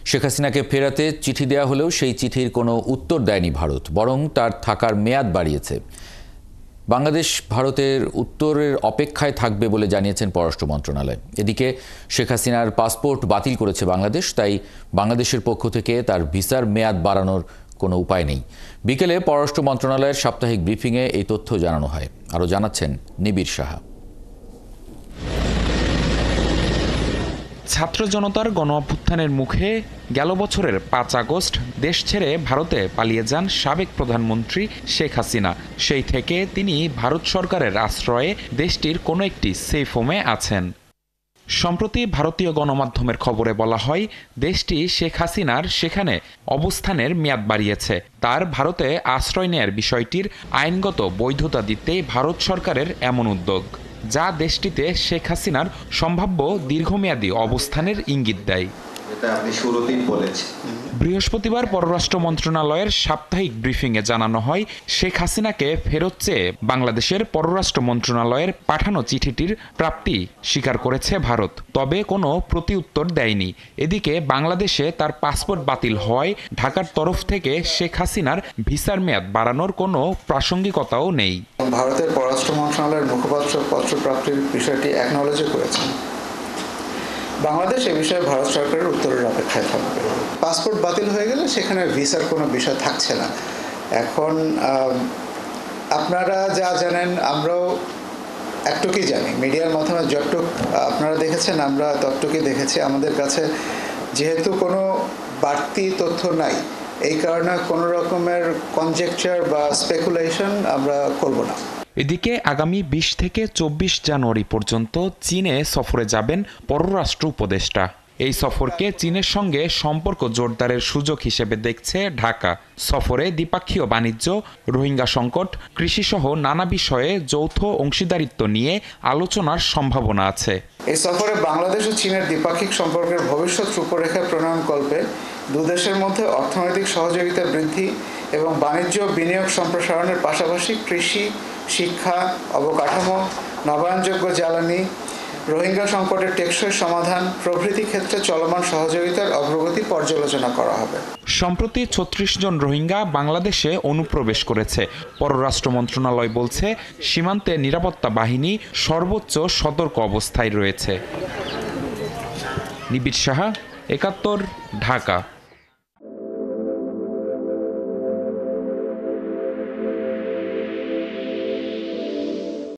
শেখ হাসিনাকে ফেরাতে চিঠি দেওয়া হলেও সেই চিঠির কোনো উত্তর দেয়নি ভারত, বরং তার থাকার মেয়াদ বাড়িয়েছে। বাংলাদেশ ভারতের উত্তরের অপেক্ষায় থাকবে বলে জানিয়েছেন পররাষ্ট্র মন্ত্রণালয়। এদিকে শেখ হাসিনার পাসপোর্ট বাতিল করেছে বাংলাদেশ, তাই বাংলাদেশের পক্ষ থেকে তার ভিসার মেয়াদ বাড়ানোর কোনো উপায় নেই। বিকেলে পররাষ্ট্র মন্ত্রণালয়ের সাপ্তাহিক ব্রিফিংয়ে এই তথ্য জানানো হয়। আরও জানাচ্ছেন নিবিড় সাহা। ছাত্র জনতার গণ অভ্যুত্থানের মুখে গেল বছরের ৫ আগস্ট দেশ ছেড়ে ভারতে পালিয়ে যান সাবেক প্রধানমন্ত্রী শেখ হাসিনা। সেই থেকে তিনি ভারত সরকারের আশ্রয়ে দেশটির কোনো একটি সেফ হোমে আছেন। সম্প্রতি ভারতীয় গণমাধ্যমের খবরে বলা হয়, দেশটি শেখ হাসিনার সেখানে অবস্থানের মেয়াদ বাড়িয়েছে। তার ভারতে আশ্রয় নেয়ার বিষয়টির আইনগত বৈধতা দিতে ভারত সরকারের এমন উদ্যোগ, যা দেশটিতে শেখ হাসিনার সম্ভাব্য দীর্ঘমেয়াদী অবস্থানের ইঙ্গিত দেয়। বৃহস্পতিবার পররাষ্ট্র মন্ত্রণালয়ের সাপ্তাহিক ব্রিফিংয়ে জানানো হয়, শেখ হাসিনাকে ফেরত চেয়ে বাংলাদেশের পররাষ্ট্র মন্ত্রণালয়ের পাঠানো চিঠিটির প্রাপ্তি স্বীকার করেছে ভারত, তবে কোনো প্রতিউত্তর দেয়নি। এদিকে বাংলাদেশে তার পাসপোর্ট বাতিল হওয়ায় ঢাকার তরফ থেকে শেখ হাসিনার ভিসার মেয়াদ বাড়ানোর কোনো প্রাসঙ্গিকতাও নেই। ভারতের পররাষ্ট্র মন্ত্রণালয়ের মুখপাত্র পত্র প্রাপ্তির বিষয়টি অ্যাকনলেজ করেছেন। বাংলাদেশ এ বিষয়ে ভারত সরকারের উত্তরের অপেক্ষায় থাকবে। পাসপোর্ট বাতিল হয়ে গেলে সেখানে ভিসার কোনো বিষয় থাকছে না। এখন আপনারা যা জানেন আমরাও একটুকুই জানি, মিডিয়ার মাধ্যমে যতটুক আপনারা দেখেছেন আমরা ততটুকুই দেখেছি। আমাদের কাছে যেহেতু কোনো বাড়তি তথ্য নাই, এই কারণে কোনো রকমের কনজেকচার বা স্পেকুলেশন আমরা করব না। এদিকে আগামী ২০ থেকে ২৪ জানুয়ারি পর্যন্ত চীনে সফরে যাবেন পররাষ্ট্র উপদেষ্টা। এই সফরকে চীনের সঙ্গে সম্পর্ক জোরদারের সুযোগ হিসেবে দেখছে ঢাকা। সফরে দ্বিপাক্ষীয় বাণিজ্য, রোহিঙ্গা সংকট, কৃষিসহ নানা বিষয়ে যৌথ অংশীদারিত্ব নিয়ে আলোচনার সম্ভাবনা আছে। এই সফরে বাংলাদেশ ও চীনের দ্বিপাক্ষিক সম্পর্কের ভবিষ্যৎ রূপরেখা প্রণয়নকল্পে দুদেশের মধ্যে অর্থনৈতিক সহযোগিতা বৃদ্ধি এবং বাণিজ্য বিনিয়োগ সম্প্রসারণের পাশাপাশি কৃষি, শিক্ষা, অবকাঠামো, নবায়নযোগ্য জ্বালানি, রোহিঙ্গা সংকটের টেকসই সমাধান প্রভৃতি ক্ষেত্রে চলমান সহযোগিতার অগ্রগতি পর্যালোচনা করা হবে। সম্প্রতি ৩৬ জন রোহিঙ্গা বাংলাদেশে অনুপ্রবেশ করেছে। পররাষ্ট্র মন্ত্রণালয় বলছে, সীমান্তে নিরাপত্তা বাহিনী সর্বোচ্চ সতর্ক অবস্থায় রয়েছে। নিবিড় সাহা, ৭১, ঢাকা।